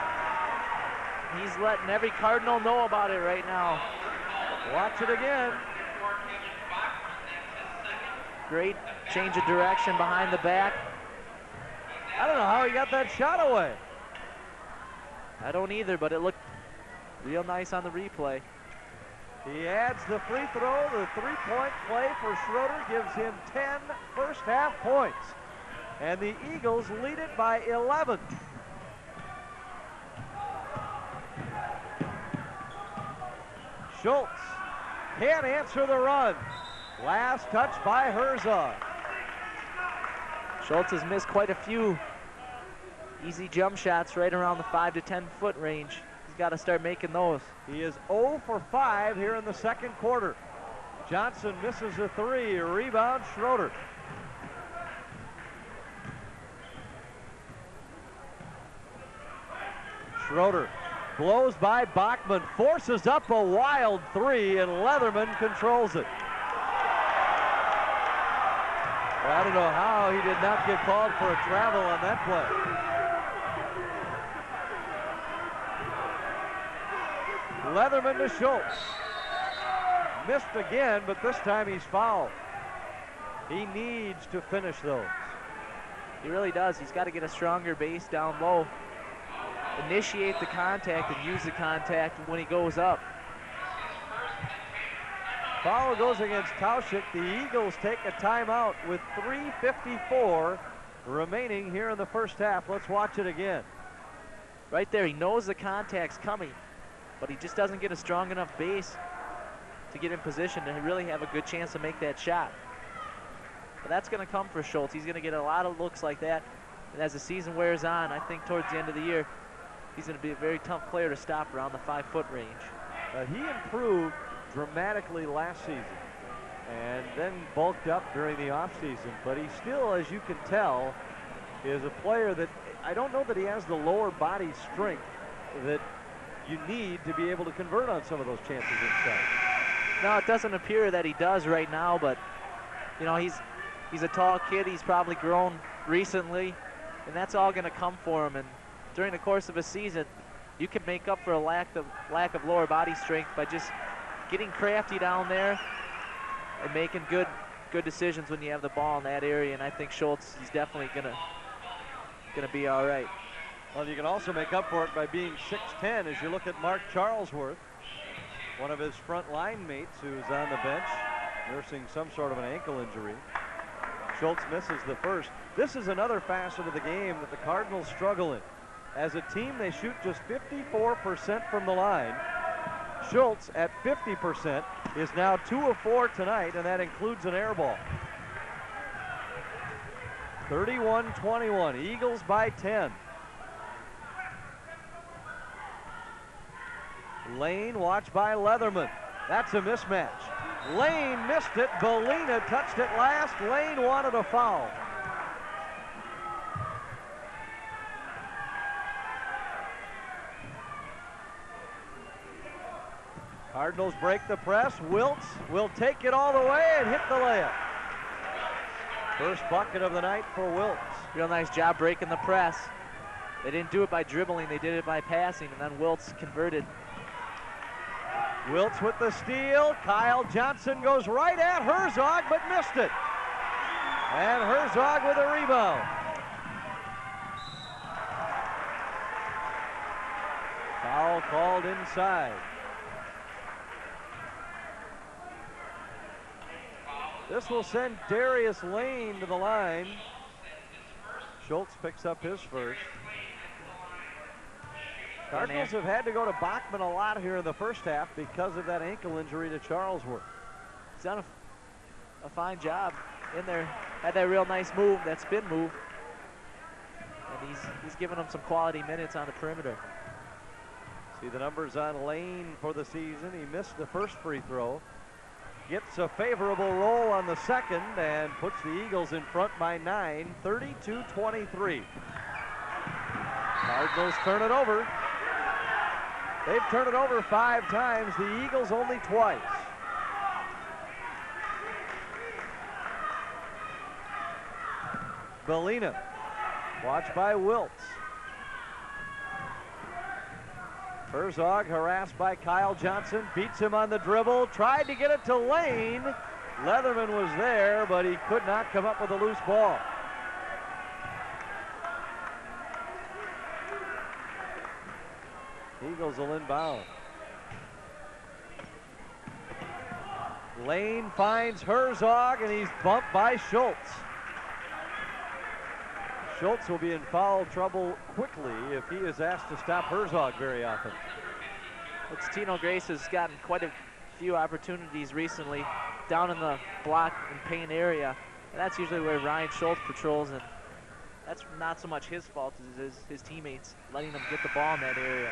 He's letting every Cardinal know about it right now. Watch it again. Great change of direction behind the back. I don't know how he got that shot away. I don't either, but it looked real nice on the replay. He adds the free throw. The three-point play for Schroeder gives him 10 first half points. And the Eagles lead it by 11. Schultz can't answer the run. Last touch by Herzog. Schultz has missed quite a few easy jump shots right around the 5 to 10 foot range. He's got to start making those. He is 0 for 5 here in the second quarter. Johnson misses a 3. Rebound Schroeder. Schroeder blows by Bachman, forces up a wild three, and Leatherman controls it. Well, I don't know how he did not get called for a travel on that play. Leatherman to Schultz. Missed again, but this time he's fouled. He needs to finish those. He really does. He's got to get a stronger base down low. Initiate the contact and use the contact when he goes up. Foul goes against Tauschik. The Eagles take a timeout with 3:54 remaining here in the first half. Let's watch it again. Right there, he knows the contact's coming, but he just doesn't get a strong enough base to get in position to really have a good chance to make that shot. But that's going to come for Schultz. He's going to get a lot of looks like that. And as the season wears on, I think towards the end of the year, he's going to be a very tough player to stop around the 5-foot range. He improved dramatically last season and then bulked up during the offseason. But he still, as you can tell, is a player that I don't know that he has the lower body strength that you need to be able to convert on some of those chances inside. No, it doesn't appear that he does right now, but you know, he's a tall kid. He's probably grown recently, and that's all going to come for him. And during the course of a season, you can make up for a lack of lower body strength by just getting crafty down there and making good decisions when you have the ball in that area. And I think Schultz is definitely gonna be all right. Well, you can also make up for it by being 6'10", as you look at Mark Charlesworth, one of his front line mates who's on the bench, nursing some sort of an ankle injury. Schultz misses the first. This is another facet of the game that the Cardinals struggle in. As a team, they shoot just 54% from the line. Schultz at 50% is now 2 of 4 tonight, and that includes an air ball. 31-21, Eagles by 10. Lane watched by Leatherman. That's a mismatch. Lane missed it. Belina touched it last. Lane wanted a foul. Cardinals break the press. Wiltz will take it all the way and hit the layup. First bucket of the night for Wiltz. Real nice job breaking the press. They didn't do it by dribbling, they did it by passing, and then Wiltz converted. Wiltz with the steal. Kyle Johnson goes right at Herzog, but missed it. And Herzog with a rebound. Foul called inside. This will send Darius Lane to the line. Schultz picks up his first. Cardinals have had to go to Bachman a lot here in the first half because of that ankle injury to Charlesworth. He's done a fine job in there. Had that real nice move, that spin move. And he's given them some quality minutes on the perimeter. See the numbers on Lane for the season. He missed the first free throw. Gets a favorable roll on the second and puts the Eagles in front by 9, 32-23. Cardinals turn it over. They've turned it over 5 times, the Eagles only twice. Belina, watched by Wiltz. Herzog harassed by Kyle Johnson, beats him on the dribble, tried to get it to Lane. Leatherman was there, but he could not come up with a loose ball. Eagles will inbound. Lane finds Herzog, and he's bumped by Schultz. Schultz will be in foul trouble quickly if he is asked to stop Herzog very often. Looks Tino Grace has gotten quite a few opportunities recently down in the block and paint area. And that's usually where Ryan Schultz patrols, and that's not so much his fault as his teammates letting him get the ball in that area.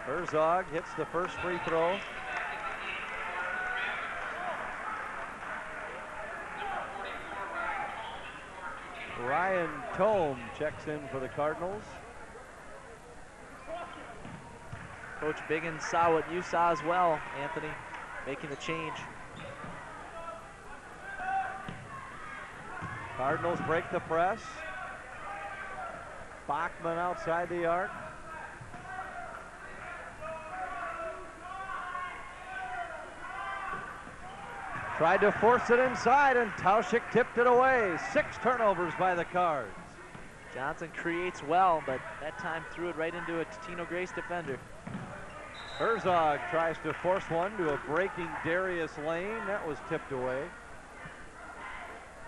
Herzog hits the first free throw. Ryan Tome checks in for the Cardinals. Coach Biggins saw what you saw as well, Anthony, making the change. Cardinals break the press. Bachman outside the arc. Tried to force it inside, and Tauschik tipped it away. 6 turnovers by the Cards. Johnson creates well, but that time threw it right into a Totino Grace defender. Herzog tries to force one to a breaking Darius Lane. That was tipped away.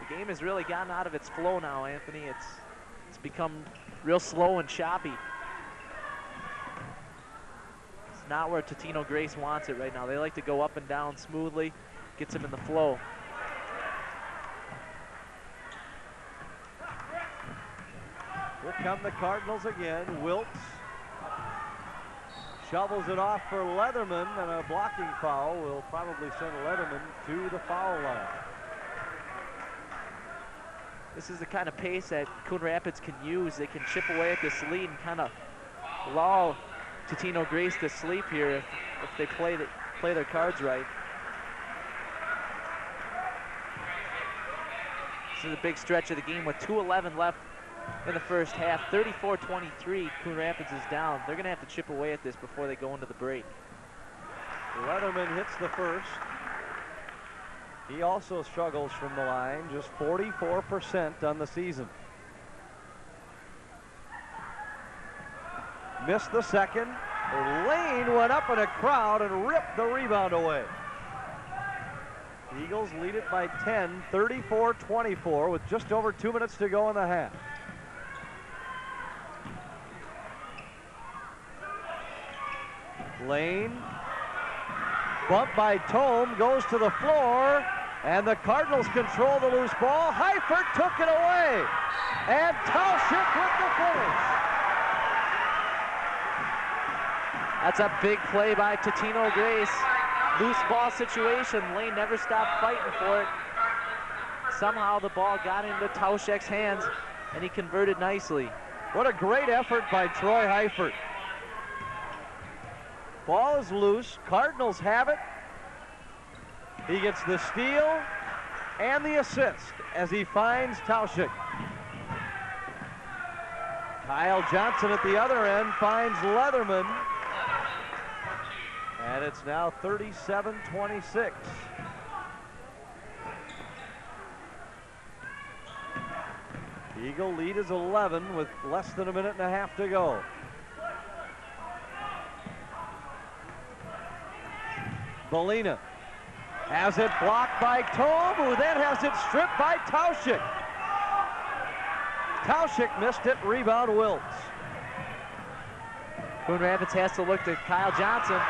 The game has really gotten out of its flow now, Anthony. It's become real slow and choppy. It's not where Totino Grace wants it right now. They like to go up and down smoothly, gets them in the flow. Here come the Cardinals again. Wiltz shovels it off for Leatherman, and a blocking foul will probably send Leatherman to the foul line. This is the kind of pace that Coon Rapids can use. They can chip away at this lead and kind of lull Totino Grace to sleep here if they play their cards right. This is a big stretch of the game with 2:11 left in the first half. 34-23, Coon Rapids is down. They're gonna have to chip away at this before they go into the break. Leatherman hits the first. He also struggles from the line, just 44% on the season. Missed the second. Lane went up in a crowd and ripped the rebound away. The Eagles lead it by 10, 34-24, with just over 2 minutes to go in the half. Lane, bumped by Tome, goes to the floor, and the Cardinals control the loose ball. Heifert took it away, and Tauschik with the finish. That's a big play by Totino Grace. Loose ball situation. Lane never stopped fighting for it. Somehow the ball got into Tauschik's hands, and he converted nicely. What a great effort by Troy Heifert. Ball is loose. Cardinals have it. He gets the steal and the assist as he finds Tauschik. Kyle Johnson at the other end finds Leatherman. And it's now 37-26. The Eagle lead is 11 with less than a minute and a half to go. Belina has it blocked by Tome, who then has it stripped by Tauschik. Tauschik missed it, rebound Wiltz. Coon Rapids has to look to Kyle Johnson.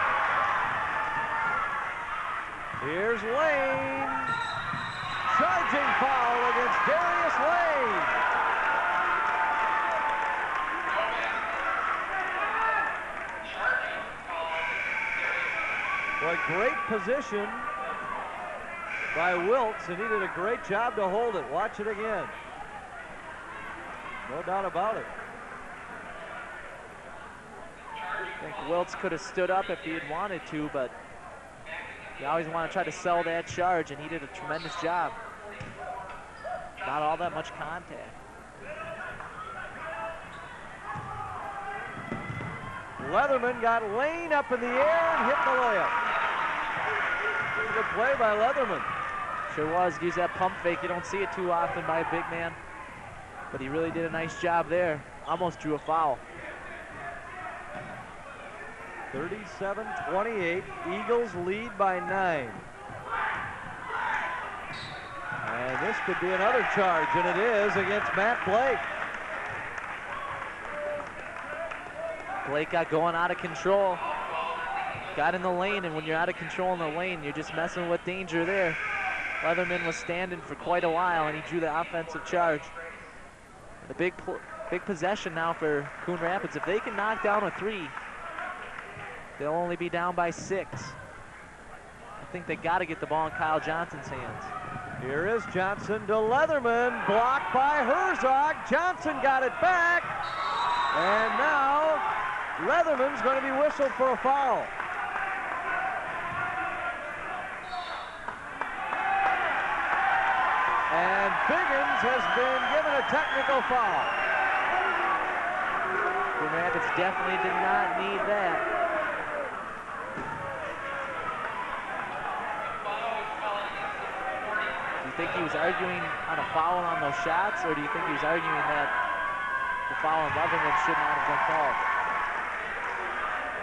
Here's Lane. Charging foul against Darius Lane. Boy, great position by Wiltz, and he did a great job to hold it. Watch it again. No doubt about it. I think Wiltz could have stood up if he had wanted to, but you always want to try to sell that charge, and he did a tremendous job. Not all that much contact. Leatherman got Lane up in the air and hit the layup. Good play by Leatherman. Sure was. Use that pump fake. You don't see it too often by a big man, but he really did a nice job there. Almost drew a foul. 37-28, Eagles lead by 9. And this could be another charge, and it is against Matt Blake. Blake got going out of control. Got in the lane, and when you're out of control in the lane, you're just messing with danger there. Leatherman was standing for quite a while, and he drew the offensive charge. The big possession now for Coon Rapids. If they can knock down a 3, they'll only be down by 6. I think they got to get the ball in Kyle Johnson's hands. Here is Johnson to Leatherman, blocked by Herzog. Johnson got it back, and now Leatherman's going to be whistled for a foul. And Biggins has been given a technical foul. The Rapids definitely did not need that. Do you think he was arguing on a foul on those shots, or do you think he was arguing that the foul on Leatherman should not have been called?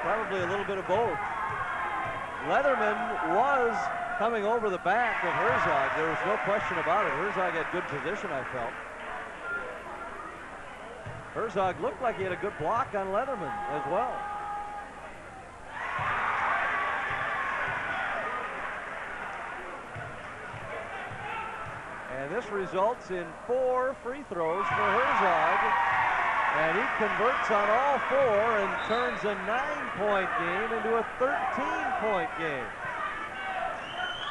Probably a little bit of both. Leatherman was coming over the back of Herzog. There was no question about it. Herzog had good position, I felt. Herzog looked like he had a good block on Leatherman as well. And this results in 4 free throws for Herzog. And he converts on all 4 and turns a 9-point game into a 13-point game.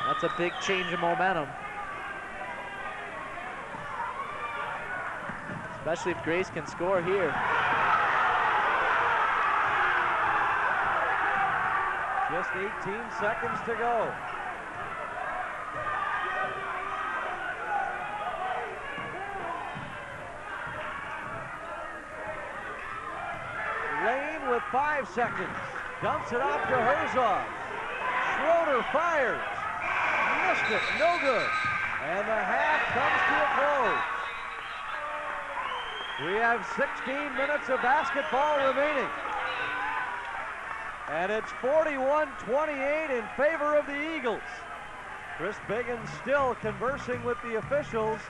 That's a big change of momentum. Especially if Grace can score here. Just 18 seconds to go. Lane with 5 seconds. Dumps it off to Herzog. Schroeder fires. Missed it, no good. And the half comes to a close. We have 16 minutes of basketball remaining. And it's 41-28 in favor of the Eagles. Chris Biggins still conversing with the officials.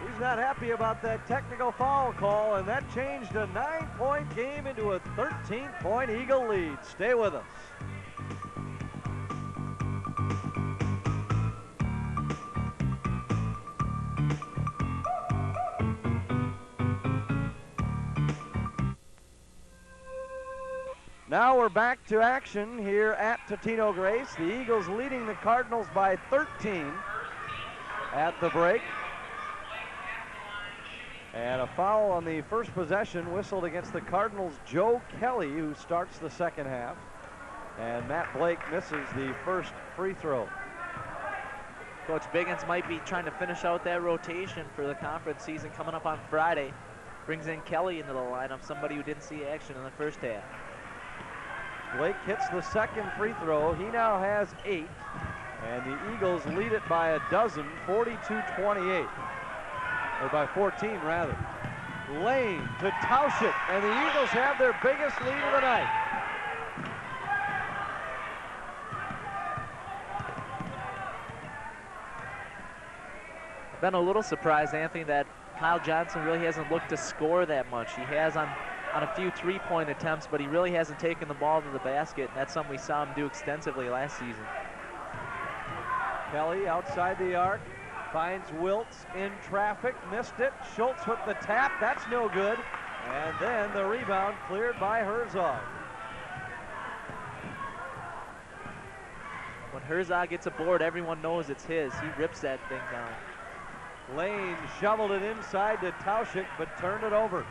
He's not happy about that technical foul call, and that changed a 9-point game into a 13-point Eagle lead. Stay with us. Now we're back to action here at Totino Grace. The Eagles leading the Cardinals by 13 at the break. And a foul on the first possession whistled against the Cardinals' Joe Kelly, who starts the second half. And Matt Blake misses the first free throw. Coach Biggins might be trying to finish out that rotation for the conference season coming up on Friday. Brings in Kelly into the lineup, somebody who didn't see action in the first half. Blake hits the second free throw. He now has 8. And the Eagles lead it by a dozen, 42-28. Or by 14, rather. Lane to Tauschik, and the Eagles have their biggest lead of the night. I've been a little surprised, Anthony, that Kyle Johnson really hasn't looked to score that much. He has on a few three-point attempts, but he really hasn't taken the ball to the basket. That's something we saw him do extensively last season. Kelly outside the arc, finds Wiltz in traffic, missed it. Schultz with the tap, that's no good. And then the rebound cleared by Herzog. When Herzog gets a board, everyone knows it's his. He rips that thing down. Lane shoveled it inside to Tauschik, but turned it over.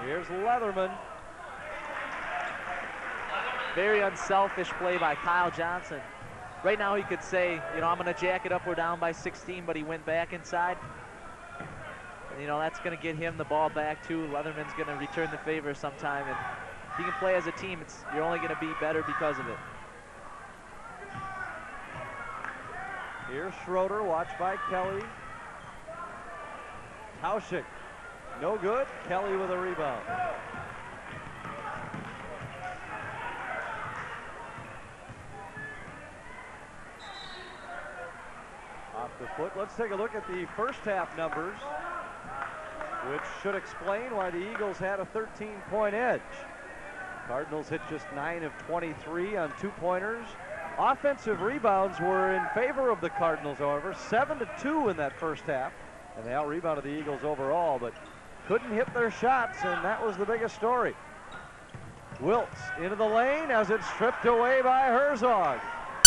Here's Leatherman. Very unselfish play by Kyle Johnson. Right now he could say, you know, I'm going to jack it up, we're down by 16, but he went back inside. And, you know, that's going to get him the ball back too. Leatherman's going to return the favor sometime, and if you can play as a team, you're only going to be better because of it. Here's Schroeder, watched by Kelly. Tauschik, no good. Kelly with a rebound. Off the foot. Let's take a look at the first half numbers, which should explain why the Eagles had a 13-point edge. Cardinals hit just 9 of 23 on 2-pointers. Offensive rebounds were in favor of the Cardinals, however, 7-2 in that first half. And they out-rebounded the Eagles overall, but couldn't hit their shots, and that was the biggest story. Wiltz into the lane as it's stripped away by Herzog.